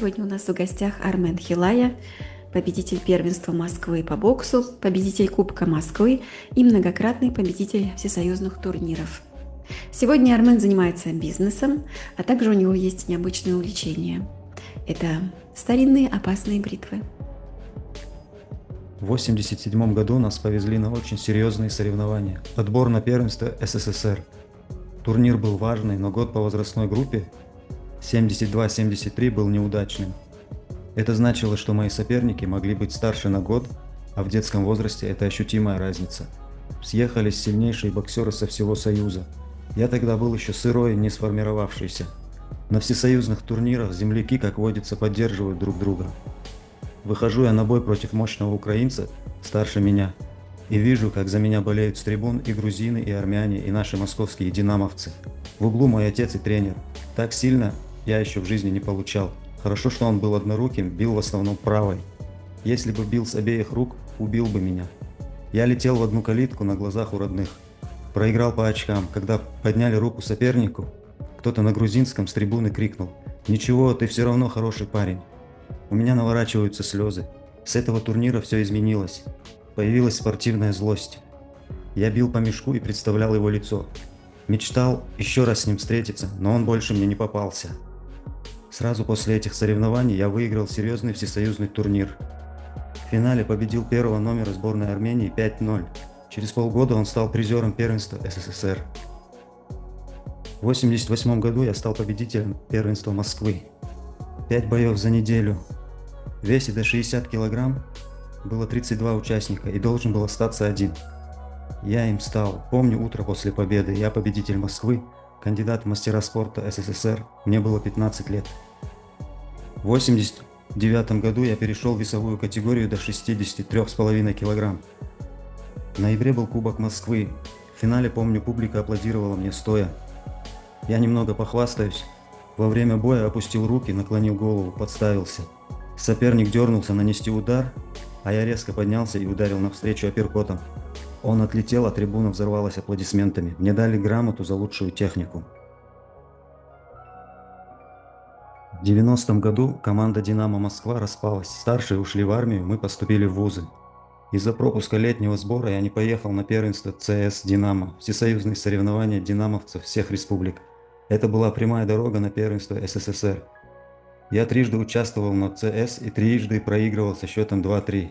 Сегодня у нас в гостях Армен Хилая, победитель первенства Москвы по боксу, победитель Кубка Москвы и многократный победитель всесоюзных турниров. Сегодня Армен занимается бизнесом, а также у него есть необычное увлечение. Это старинные опасные бритвы. В 1987 году нас повезли на очень серьезные соревнования. Отбор на первенство СССР. Турнир был важный, но год по возрастной группе 72-73 был неудачным. Это значило, что мои соперники могли быть старше на год, а в детском возрасте это ощутимая разница. Съехались сильнейшие боксеры со всего Союза. Я тогда был еще сырой, не сформировавшийся. На всесоюзных турнирах земляки, как водится, поддерживают друг друга. Выхожу я на бой против мощного украинца, старше меня, и вижу, как за меня болеют с трибун и грузины, и армяне, и наши московские динамовцы. В углу мой отец и тренер. Так сильно я еще в жизни не получал. Хорошо, что он был одноруким, бил в основном правой. Если бы бил с обеих рук, убил бы меня. Я летел в одну калитку на глазах у родных. Проиграл по очкам. Когда подняли руку сопернику, кто-то на грузинском с трибуны крикнул: «Ничего, ты все равно хороший парень». У меня наворачиваются слезы. С этого турнира все изменилось. Появилась спортивная злость. Я бил по мешку и представлял его лицо. Мечтал еще раз с ним встретиться, но он больше мне не попался. Сразу после этих соревнований я выиграл серьезный всесоюзный турнир. В финале победил первого номера сборной Армении 5-0. Через полгода он стал призером первенства СССР. В 1988 году я стал победителем первенства Москвы. 5 боев за неделю. В весе до 60 килограмм было 32 участника и должен был остаться один. Я им стал. Помню утро после победы. Я победитель Москвы, кандидат в мастера спорта СССР. Мне было 15 лет. В 1989 году я перешел в весовую категорию до 63,5 килограмм. В ноябре был Кубок Москвы. В финале, помню, публика аплодировала мне стоя. Я немного похвастаюсь. Во время боя опустил руки, наклонил голову, подставился. Соперник дернулся нанести удар, а я резко поднялся и ударил навстречу апперкотом. Он отлетел, а трибуна взорвалась аплодисментами. Мне дали грамоту за лучшую технику. В 90-м году команда «Динамо Москва» распалась. Старшие ушли в армию, мы поступили в вузы. Из-за пропуска летнего сбора я не поехал на первенство ЦС «Динамо», всесоюзные соревнования динамовцев всех республик. Это была прямая дорога на первенство СССР. Я трижды участвовал на ЦС и трижды проигрывал со счетом 2-3.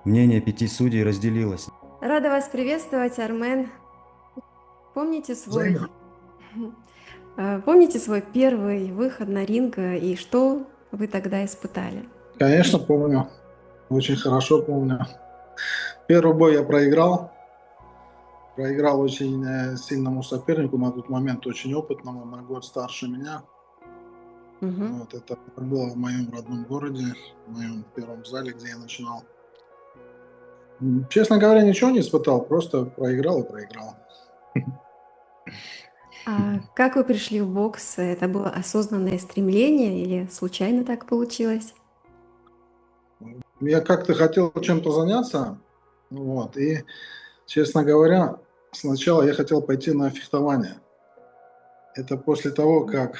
Мнение 5 судей разделилось. Рада вас приветствовать, Армен. Помните свой, помните свой первый выход на ринг и что вы тогда испытали? Конечно, помню. Очень хорошо помню. Первый бой я проиграл. Проиграл очень сильному сопернику, на тот момент очень опытному, на год старше меня. Вот, это было в моем родном городе, в моем первом зале, где я начинал. Честно говоря, ничего не испытал, просто проиграл и проиграл. А как вы пришли в бокс? Это было осознанное стремление или случайно так получилось? Я как-то хотел чем-то заняться, вот, и, честно говоря, сначала я хотел пойти на фехтование. Это после того, как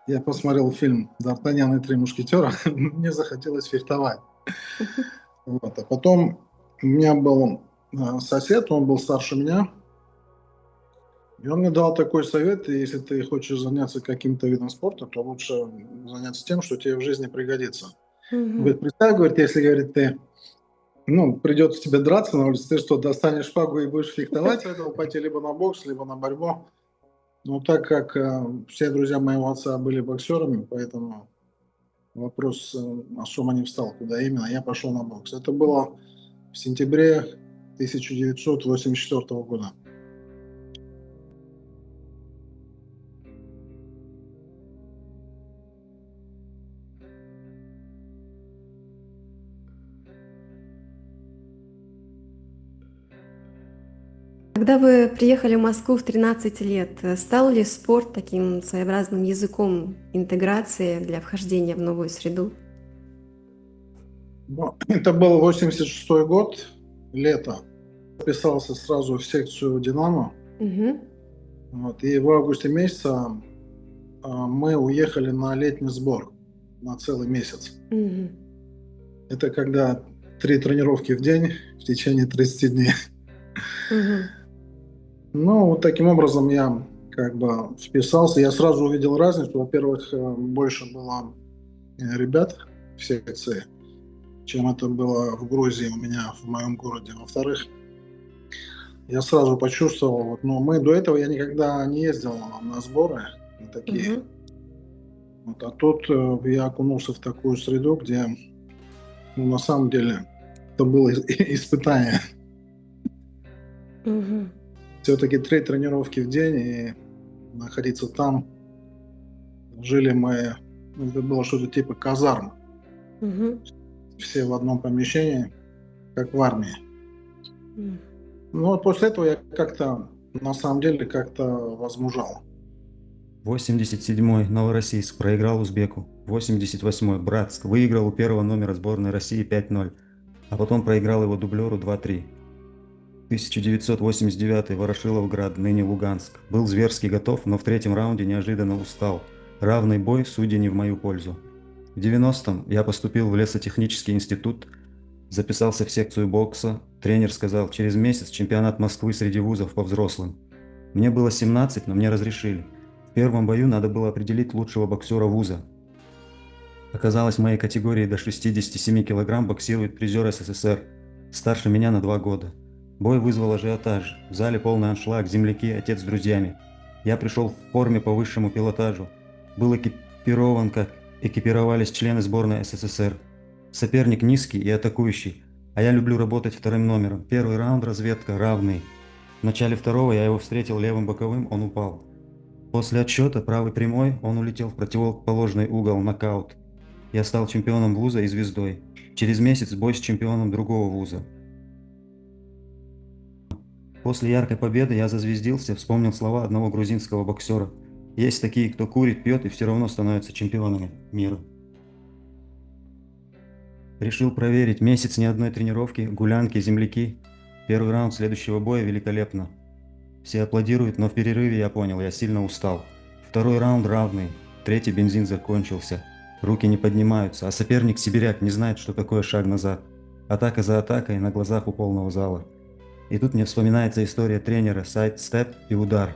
я посмотрел фильм «Д'Артаньян и три мушкетера», мне захотелось фехтовать. Вот. А потом у меня был сосед, он был старше меня, и он мне дал такой совет: если ты хочешь заняться каким-то видом спорта, то лучше заняться тем, что тебе в жизни пригодится. Говорит, представь, говорит, если, говорит, ты, придется тебе драться на улице, ты что, достанешь шпагу и будешь фехтовать, этого пойти либо на бокс, либо на борьбу. Но так как все друзья моего отца были боксерами, поэтому вопрос особо не встал, куда именно. Я пошел на бокс. Это было в сентябре 1984 года. Когда вы приехали в Москву в 13 лет, стал ли спорт таким своеобразным языком интеграции для вхождения в новую среду? Это был 86 год, лето. Записался сразу в секцию «Динамо». Вот, и в августе месяце мы уехали на летний сбор. на целый месяц. Мгм. Это когда 3 тренировки в день в течение 30 дней. Мгм. Ну, вот таким образом я как бы вписался. Я сразу увидел разницу. Во-первых, больше было ребят в секции, чем это было в Грузии у меня, в моем городе. Во-вторых, я сразу почувствовал, вот, ну, мы до этого я никогда не ездил на сборы на такие. Мгм. Вот, а тут я окунулся в такую среду, где, ну, на самом деле, это было испытание. Мгм. Все-таки 3 тренировки в день и находиться там. Жили мы, ну, это было что-то типа казарм. Мгм. Все в одном помещении, как в армии. М. Ну, вот после этого я как-то, на самом деле, как-то возмужал. 87-й Новороссийск проиграл Узбеку. 88-й Братск выиграл у первого номера сборной России 5-0, а потом проиграл его дублеру 2-3. 1989-й Ворошиловград, ныне Луганск. Был зверски готов, но в третьем раунде неожиданно устал. Равный бой, судьи не в мою пользу. В 90-м я поступил в лесотехнический институт, записался в секцию бокса. Тренер сказал, через месяц чемпионат Москвы среди вузов по взрослым. Мне было 17, но мне разрешили. В первом бою надо было определить лучшего боксера вуза. Оказалось, в моей категории до 67 килограмм боксирует призер СССР, старше меня на 2 года. Бой вызвал ажиотаж. В зале полный аншлаг, земляки, отец с друзьями. Я пришел в форме по высшему пилотажу. Был экипирован, как экипировались члены сборной СССР. Соперник низкий и атакующий, а я люблю работать вторым номером. Первый раунд разведка равный. В начале второго я его встретил левым боковым, он упал. После отсчета правый прямой, он улетел в противоположный угол, нокаут. Я стал чемпионом вуза и звездой. Через месяц бой с чемпионом другого вуза. После яркой победы я зазвездился, вспомнил слова одного грузинского боксера. Есть такие, кто курит, пьет и все равно становятся чемпионами мира. Решил проверить. Месяц ни одной тренировки, гулянки, земляки. Первый раунд следующего боя великолепно. Все аплодируют, но в перерыве я понял, я сильно устал. Второй раунд равный. Третий бензин закончился. Руки не поднимаются, а соперник сибиряк не знает, что такое шаг назад. Атака за атакой на глазах у полного зала. И тут мне вспоминается история тренера, сайд-степ и удар.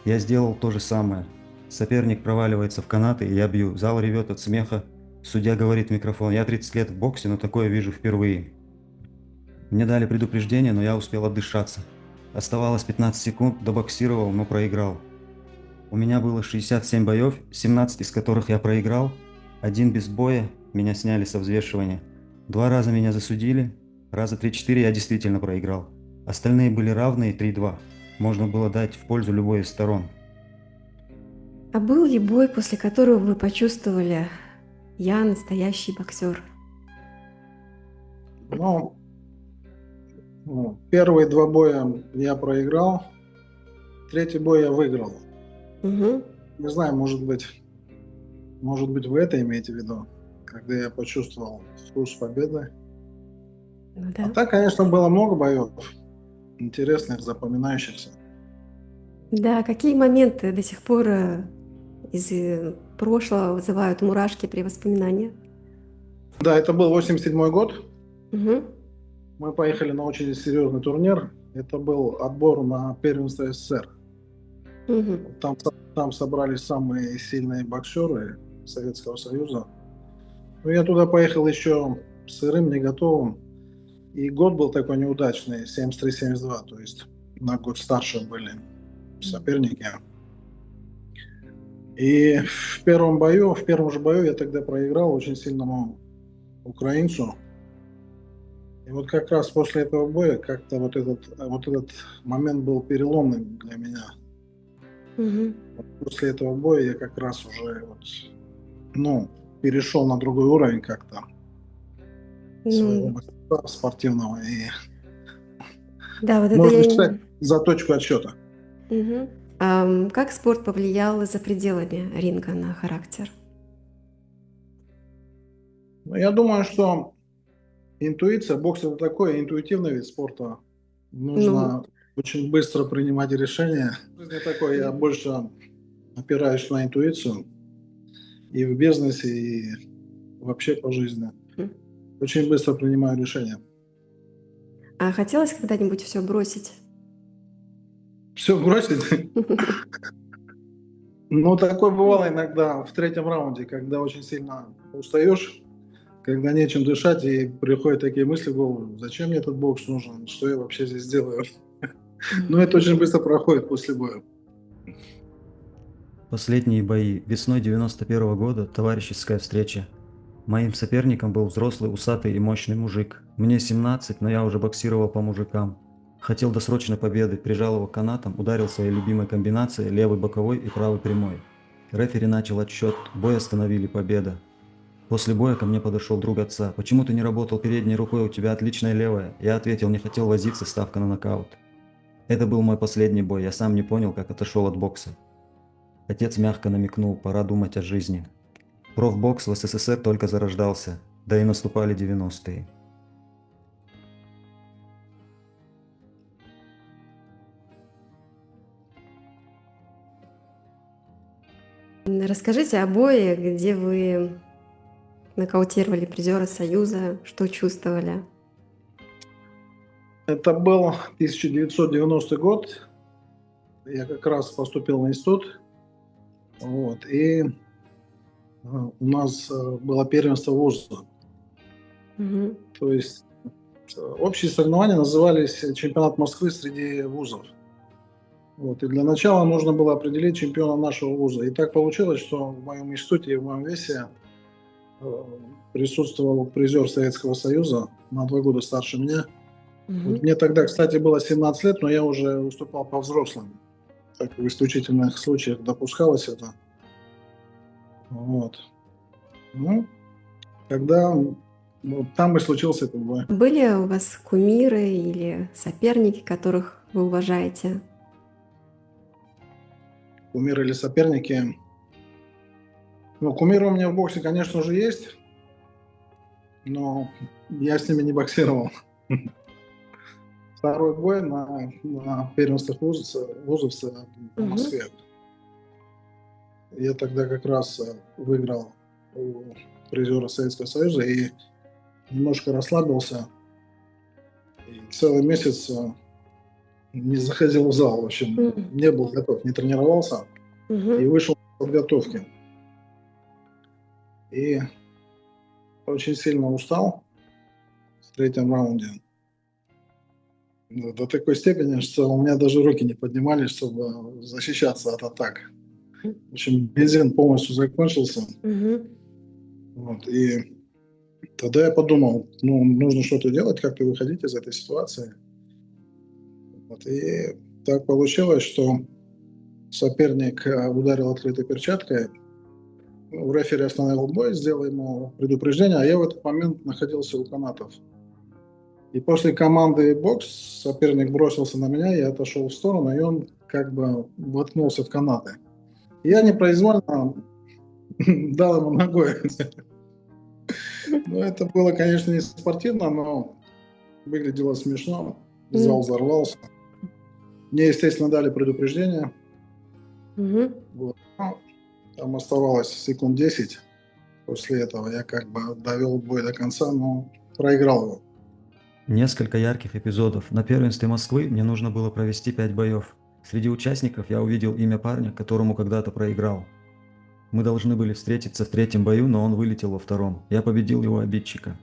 Я сделал то же самое. Соперник проваливается в канаты, и я бью. Зал ревет от смеха. Судья говорит в микрофон, я 30 лет в боксе, но такое вижу впервые. Мне дали предупреждение, но я успел отдышаться. Оставалось 15 секунд, добоксировал, но проиграл. У меня было 67 боев, 17 из которых я проиграл. Один без боя, меня сняли со взвешивания. 2 раза меня засудили, раза 3-4 я действительно проиграл. Остальные были равные 3-2. Можно было дать в пользу любой из сторон. А был ли бой, после которого вы почувствовали, я настоящий боксер? Ну, первые 2 боя я проиграл, третий бой я выиграл. Угу. Не знаю, может быть, вы это имеете в виду, когда я почувствовал вкус победы. Ну А да. так, конечно, было много боев интересных, запоминающихся. Да, какие моменты до сих пор из прошлого вызывают мурашки при воспоминаниях? Да, это был 87 год. Угу. Мы поехали на очень серьезный турнир. Это был отбор на первенство СССР. Угу. Там собрались самые сильные боксеры Советского Союза. Ну, я туда поехал еще сырым, не готовым. И год был такой неудачный, 73-72, то есть на год старше были соперники. И в первом же бою я тогда проиграл очень сильному украинцу. И вот как раз после этого боя как-то вот этот момент был переломным для меня. Угу. После этого боя я как раз уже перешел на другой уровень как-то своего Ну, мастерства спортивного. И да, вот это можно я... считать за точку отсчета. Угу. Как спорт повлиял за пределами ринга на характер? Но я думаю, что интуиция, бокс это такой интуитивный вид спорта. Ну, Нужно очень быстро принимать решения. В жизни такой я больше опираюсь на интуицию и в бизнесе, и вообще по жизни. М. Очень быстро принимаю решения. А хотелось когда-нибудь все бросить? Все бросить? Ну, такое бывало иногда в третьем раунде, когда очень сильно устаешь, когда нечем дышать, и приходят такие мысли в голову: зачем мне этот бокс нужен, что я вообще здесь делаю? Но это очень быстро проходит после боя. Последние бои. Весной 91 года товарищеская встреча. Моим соперником был взрослый, усатый и мощный мужик. Мне 17, но я уже боксировал по мужикам. Хотел досрочной победы, прижал его канатом, ударил своей любимой комбинацией левый боковой и правый прямой. Рефери начал отсчет, бой остановили, победа. После боя ко мне подошел друг отца. «Почему ты не работал передней рукой, у тебя отличная левая?» Я ответил: не хотел возиться, ставка на нокаут. Это был мой последний бой, я сам не понял, как отошел от бокса. Отец мягко намекнул: пора думать о жизни. Профбокс в СССР только зарождался, да и наступали 90-е. Расскажите о бое, где вы нокаутировали призера Союза, что чувствовали? Это был 1990 год. Я как раз поступил в институт. Вот, и у нас было первенство вуза. Мгм. То есть общие соревнования назывались «Чемпионат Москвы среди вузов». Вот, и для начала нужно было определить чемпиона нашего вуза. И так получилось, что в моем институте и в моем весе э, присутствовал призер Советского Союза, на 2 года старше меня. Вот Мгм. мне тогда, кстати, было 17 лет, но я уже выступал по взрослым. Так в исключительных случаях допускалось это. Вот. Ну, когда вот там и случился этот бой. Были у вас кумиры или соперники, которых вы уважаете? Кумиры или соперники. Ну, кумиры у меня в боксе, конечно же, есть, но я с ними не боксировал. Второй бой на первенствах вузов по Мгм. Москве. Я тогда как раз выиграл у призера Советского Союза и немножко расслабился. И целый месяц не заходил в зал, в общем, М. не был готов, не тренировался. И Мгм. вышел с подготовки. И очень сильно устал в третьем раунде. До такой степени, что у меня даже руки не поднимались, чтобы защищаться от атак. В общем, бензин полностью закончился. Мгм. Вот, и тогда я подумал, ну, нужно что-то делать, как-то выходить из этой ситуации. Вот, и так получилось, что соперник ударил открытой перчаткой. Ну, рефери остановил бой, сделал ему предупреждение, а я в этот момент находился у канатов. И после команды бокс соперник бросился на меня, я отошел в сторону, и он как бы воткнулся в канаты. Я непроизвольно дал ему ногой. Ну, это было, конечно, не спортивно, но выглядело смешно. Зал М. взорвался. Мне, естественно, дали предупреждение. Мгм. Вот. Ну, там оставалось секунд 10. После этого я как бы довел бой до конца, но проиграл его. Несколько ярких эпизодов. На первенстве Москвы мне нужно было провести 5 боев. Среди участников я увидел имя парня, которому когда-то проиграл. Мы должны были встретиться в третьем бою, но он вылетел во втором. Я победил его обидчика.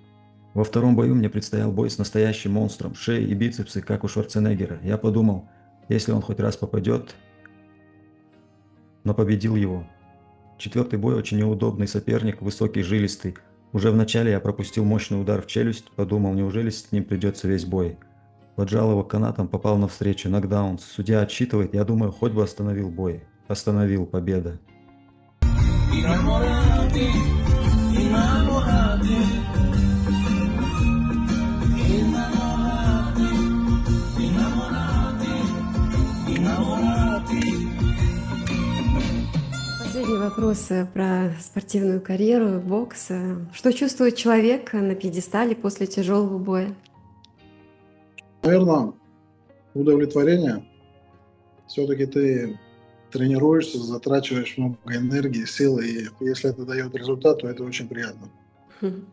Во втором бою мне предстоял бой с настоящим монстром, шеи и бицепсы, как у Шварценеггера. Я подумал, если он хоть раз попадет, но победил его. Четвертый бой очень неудобный соперник, высокий, жилистый. Уже в начале я пропустил мощный удар в челюсть, подумал, неужели с ним придется весь бой. Поджал его канатом, попал навстречу, нокдаун. Судья отсчитывает, я думаю, хоть бы остановил бой. Остановил, победа. Innamorati, innamorati, innamorati, innamorati, innamorati. Последний вопрос про спортивную карьеру, бокс. Что чувствует человек на пьедестале после тяжелого боя? Наверное, удовлетворение. Все-таки ты тренируешься, затрачиваешь много энергии, сил, и если это дает результат, то это очень приятно. Мгм.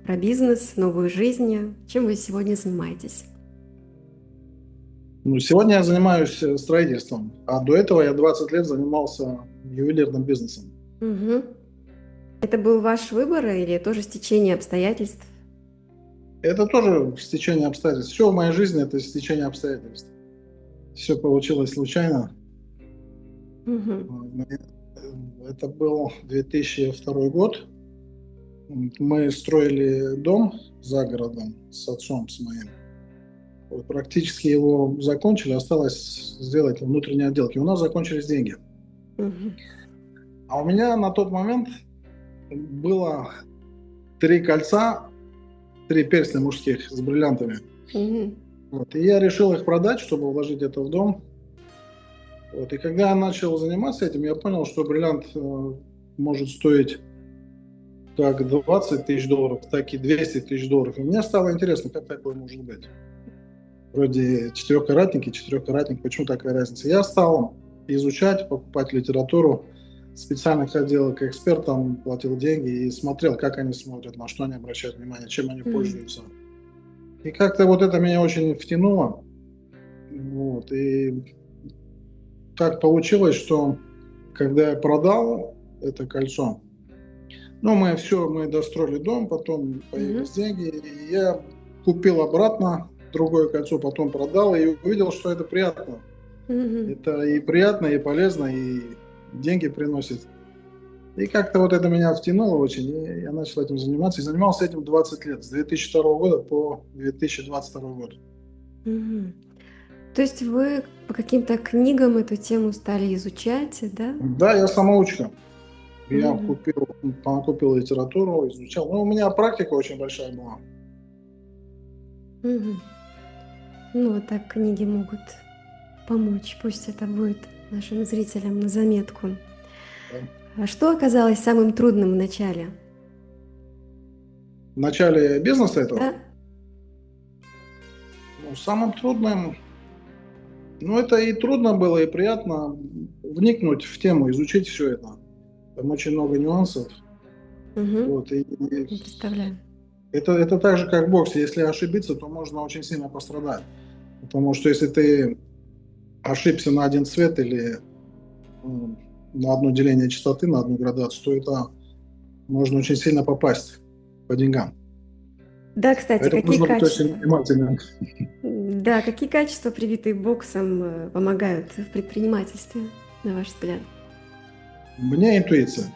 Про бизнес, новую жизнь. Чем вы сегодня занимаетесь? Ну, сегодня я занимаюсь строительством, а до этого я 20 лет занимался ювелирным бизнесом. Мгм. Это был ваш выбор или тоже стечение обстоятельств? Это тоже стечение обстоятельств. Все в моей жизни – это стечение обстоятельств. Все получилось случайно. Мгм. Это был 2002 год. Мы строили дом за городом с отцом, с моим. Вот практически его закончили, осталось сделать внутренние отделки. У нас закончились деньги. Мгм. А у меня на тот момент было 3 кольца, 3 перстня мужских с бриллиантами. Мгм. Вот. И я решил их продать, чтобы вложить это в дом. Вот. И когда я начал заниматься этим, я понял, что бриллиант может стоить как 20 тысяч долларов, так и 200 тысяч долларов. И мне стало интересно, как такое может быть. Вроде четырехкаратник, почему такая разница? Я стал изучать, покупать литературу, специально ходил к экспертам, платил деньги и смотрел, как они смотрят, на что они обращают внимание, чем они Мгм. пользуются. И как-то вот это меня очень втянуло. Вот. И так получилось, что когда я продал это кольцо, ну, мы достроили дом, потом Мгм. появились деньги, и я купил обратно другое кольцо, потом продал, и увидел, что это приятно. Мгм. Это и приятно, и полезно, и деньги приносит. И как-то вот это меня втянуло очень, и я начал этим заниматься. И занимался этим 20 лет, с 2002 года по 2022 год. Мгм. То есть вы по каким-то книгам эту тему стали изучать, да? Да, я самоучка. Я Мгм. купил литературу, изучал. Ну, у меня практика очень большая была. Мгм. Ну, вот так книги могут помочь. Пусть это будет нашим зрителям на заметку. Да. А что оказалось самым трудным в начале? В начале бизнеса этого, Да? ну, самым трудным, ну, это и трудно было, и приятно вникнуть в тему, изучить все это. Там очень много нюансов. Угу. Вот, и Представляю. это так же, как в боксе. Если ошибиться, то можно очень сильно пострадать. Потому что если ты ошибся на один цвет или на одно деление частоты, на одну градацию, то это можно очень сильно попасть по деньгам. Да, кстати, Поэтому какие нужно быть очень качества? внимательным. Да, какие качества, привитые боксом, помогают в предпринимательстве, на ваш взгляд? У меня интуиция.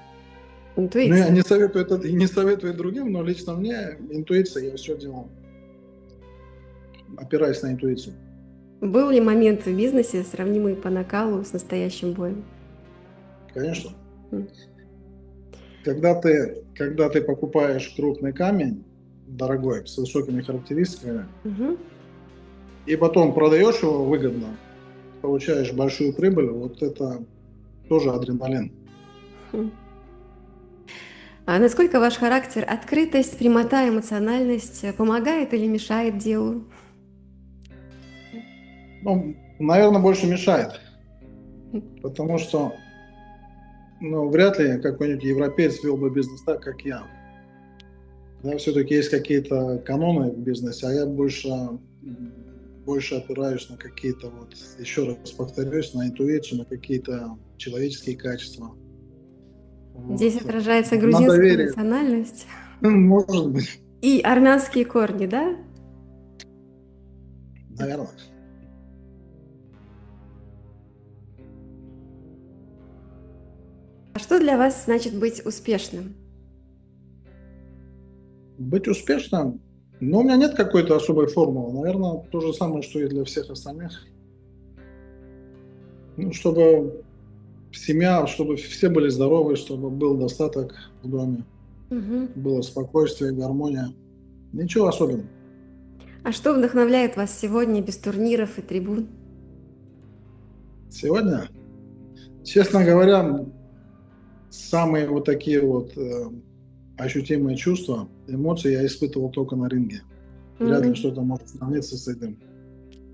Ну, я Интуиция. не советую это и не советую другим, но лично мне интуиция, я все делал, опираясь на интуицию. Был ли момент в бизнесе, сравнимый по накалу с настоящим боем? Конечно. М. Когда ты покупаешь крупный камень, дорогой, с высокими характеристиками, Мгм. и потом продаешь его выгодно, получаешь большую прибыль, вот это тоже адреналин. Хм. А насколько ваш характер, открытость, прямота, эмоциональность помогает или мешает делу? Ну, наверное, больше мешает, потому что вряд ли какой-нибудь европеец вел бы бизнес так, как я. Да, все-таки есть какие-то каноны в бизнесе, а я больше опираюсь на какие-то, вот, еще раз повторюсь, на интуицию, на какие-то человеческие качества. Здесь Вот. отражается На грузинская доверие. национальность Может быть, и армянские корни, да? наверное. А что для вас значит быть успешным? Быть успешным, но у меня нет какой-то особой формулы. Наверное, то же самое, что и для всех остальных. Ну, чтобы семья, чтобы все были здоровы, чтобы был достаток в доме, Мгм. было спокойствие, гармония. Ничего особенного. А что вдохновляет вас сегодня без турниров и трибун? Сегодня, честно говоря, самые вот такие вот ощутимые чувства, эмоции я испытывал только на ринге. Вряд ли что-то может сравниться с этим.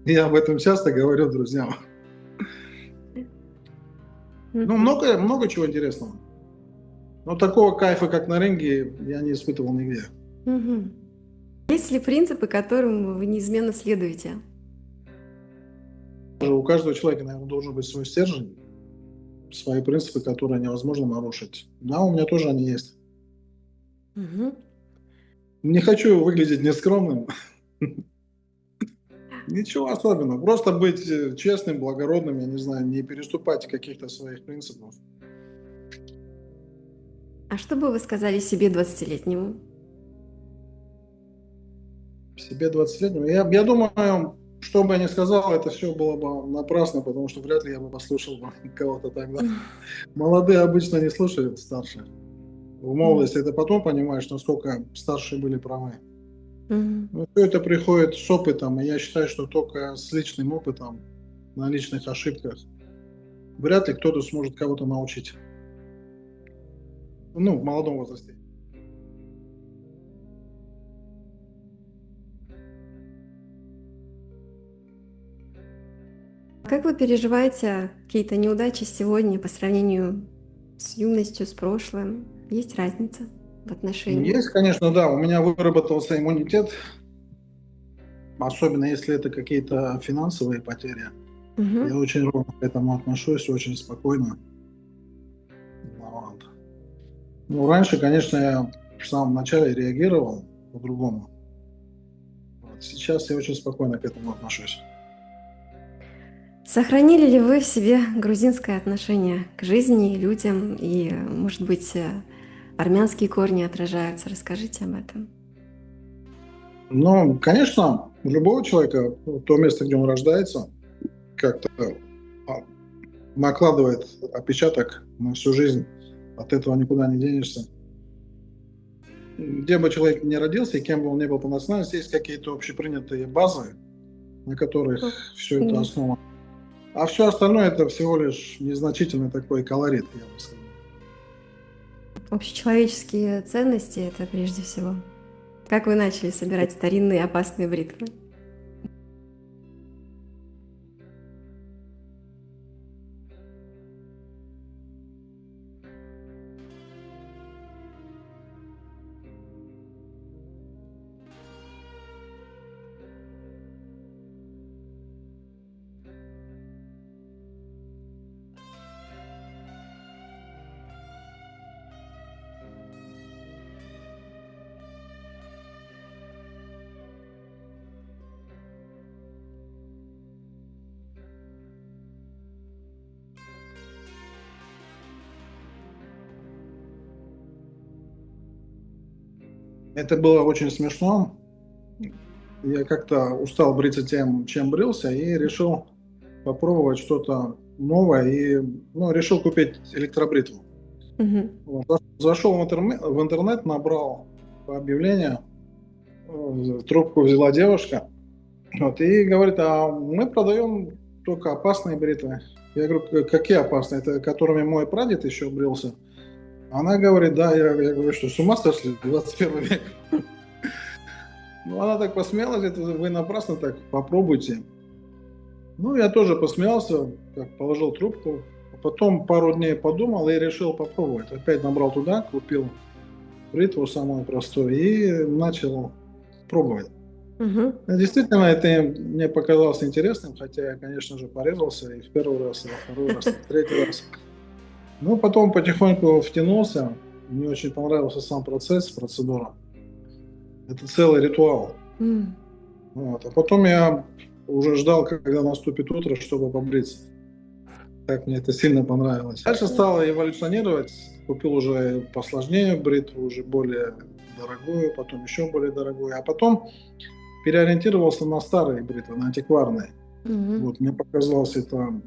Я об этом часто говорю друзьям. Ну, много чего интересного. Но такого кайфа, как на ринге, я не испытывал нигде. Мгм. Есть ли принципы, которым вы неизменно следуете? У каждого человека, наверное, должен быть свой стержень, свои принципы, которые невозможно нарушить. Да, у меня тоже они есть. Мгм. Не хочу выглядеть нескромным. Ничего особенного. Просто быть честным, благородным, я не знаю, не переступать каких-то своих принципов. А что бы вы сказали себе 20-летнему? Себе 20-летнему. Я думаю, что бы я ни сказал, это все было бы напрасно, потому что вряд ли я бы послушал бы кого-то тогда. Молодые обычно не слушают старших. В молодости это потом понимаешь, насколько старшие были правы. Мгм. Но все это приходит с опытом, и я считаю, что только с личным опытом, на личных ошибках, вряд ли кто-то сможет кого-то научить. Ну, в молодом возрасте. Как вы переживаете какие-то неудачи сегодня по сравнению с юностью, с прошлым? Есть разница в отношении? Есть, конечно, да, у меня выработался иммунитет, особенно если это какие-то финансовые потери. Мгм. Я очень ровно к этому отношусь, очень спокойно. Вот. Ну, раньше, конечно, я в самом начале реагировал по-другому. Вот. Сейчас я очень спокойно к этому отношусь. Сохранили ли вы в себе грузинское отношение к жизни, людям и, может быть, армянские корни отражаются? Расскажите об этом. Ну, конечно, у любого человека то место, где он рождается, как-то а, накладывает отпечаток на всю жизнь. От этого никуда не денешься. Где бы человек ни родился и кем бы он ни был по национальности, есть какие-то общепринятые базы, на которых все это Да. основано. А все остальное это всего лишь незначительный такой колорит, я бы сказал. Общечеловеческие ценности — это прежде всего. Как вы начали собирать старинные опасные бритвы? Это было очень смешно. Я как-то устал бриться тем, чем брился, и решил попробовать что-то новое. И решил купить электробритву. Мгм. Вот. Зашел в интернет, набрал по объявлению, трубку взяла девушка, вот, и говорит, а мы продаем только опасные бритвы. Я говорю, какие опасные? Это которыми мой прадед еще брился? Она говорит, да, я говорю, что с ума сошли, 21 век. Ну, она так посмеялась, это вы напрасно так попробуйте. Ну, я тоже посмеялся, как положил трубку. А потом пару дней подумал и решил попробовать. Опять набрал туда, купил бритву самую простую и начал пробовать. Мгм. Действительно, это мне показалось интересным, хотя я, конечно же, порезался и в первый раз, и во второй раз, и в третий раз. Но потом потихоньку втянулся. Мне очень понравился сам процесс, процедура. Это целый ритуал. М. Вот. А потом я уже ждал, когда наступит утро, чтобы побриться. Так мне это сильно понравилось. Дальше стало эволюционировать. Купил уже посложнее бритву, уже более дорогую, потом еще более дорогую. А потом переориентировался на старые бритвы, на антикварные. Мгм. Вот, мне показалось это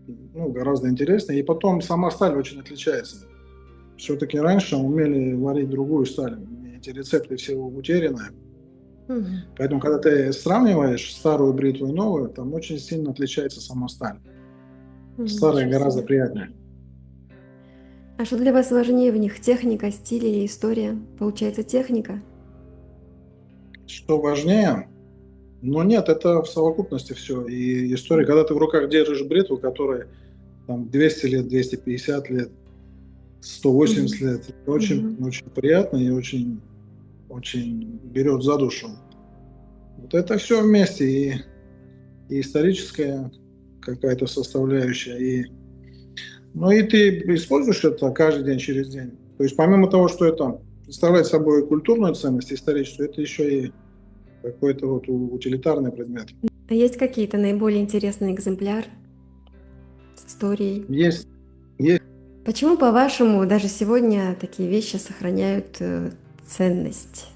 гораздо интереснее. И потом сама сталь очень отличается. Все-таки раньше умели варить другую сталь. Эти рецепты все утеряны. Мгм. Поэтому, когда ты сравниваешь старую бритву и новую, там очень сильно отличается сама сталь. Старая Ничего гораздо себе. приятнее. А что для вас важнее в них? Техника, стиль или история? Получается, техника? Что важнее? Но нет, это в совокупности все. И история, когда ты в руках держишь бритву, которая там 200 лет, 250 лет, 180 Мгм. лет, это очень, Мгм. очень приятно и очень, очень берет за душу. Вот это все вместе, и историческая какая-то составляющая, и ты используешь это каждый день через день. То есть помимо того, что это представляет собой культурную ценность историческую, это еще и какой-то вот утилитарный предмет. А есть какие-то наиболее интересные экземпляр с историей? Есть, есть. Почему, по-вашему, даже сегодня такие вещи сохраняют ценность?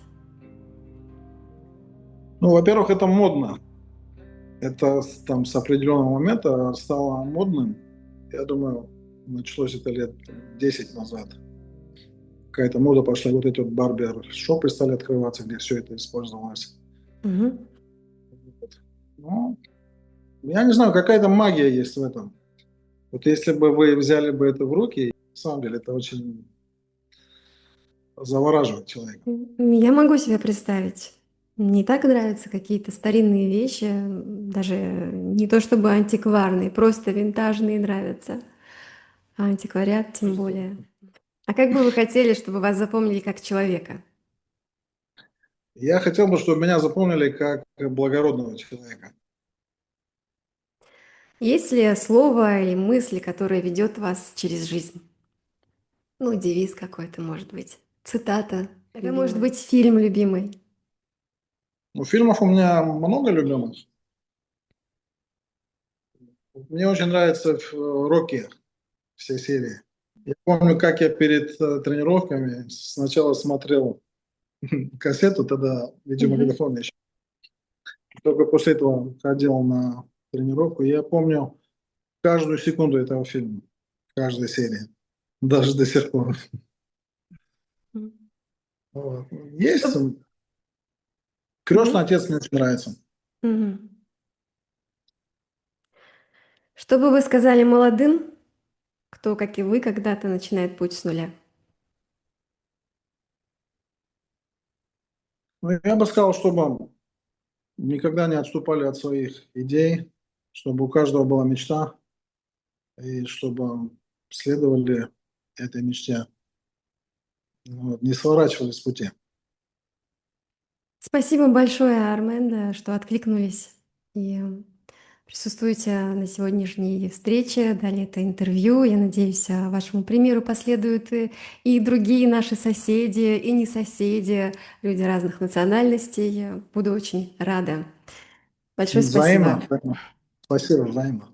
Ну, во-первых, это модно. Это там с определенного момента стало модным. Я думаю, началось это лет 10 назад. Какая-то мода пошла, вот эти вот барбер-шопы стали открываться, где все это использовалось. Мгм. Вот. Ну, я не знаю, какая-то магия есть в этом. Вот если бы вы взяли бы это в руки, на самом деле это очень завораживает человека. Я могу себе представить. Мне так нравятся какие-то старинные вещи, даже не то чтобы антикварные, просто винтажные нравятся, а антиквариат тем более. А как бы вы хотели, чтобы вас запомнили как человека? Я хотел бы, чтобы меня запомнили как благородного человека. Есть ли слово или мысль, которая ведет вас через жизнь? Ну, девиз какой-то, может быть, цитата. Это может быть фильм любимый. Ну, фильмов у меня много любимых. Мне очень нравится Рокки, все серии. Я помню, как я перед тренировками сначала смотрел кассету, тогда Мгм. видеомагнитофон еще. Только после этого ходил на тренировку. И я помню каждую секунду этого фильма, каждой серии, даже до сих пор. Вот. Есть. Что... «Крестный Мгм. отец» мне очень нравится. Мгм. Что бы вы сказали молодым, кто, как и вы, когда-то начинает путь с нуля? Ну, я бы сказал, чтобы никогда не отступали от своих идей, чтобы у каждого была мечта, и чтобы следовали этой мечте, вот, не сворачивали с пути. Спасибо большое, Армен, что откликнулись и присутствуете на сегодняшней встрече, дали это интервью. Я надеюсь, вашему примеру последуют и другие наши соседи, и не соседи, люди разных национальностей. Буду очень рада. Большое спасибо. Взаимно. Спасибо, взаимно.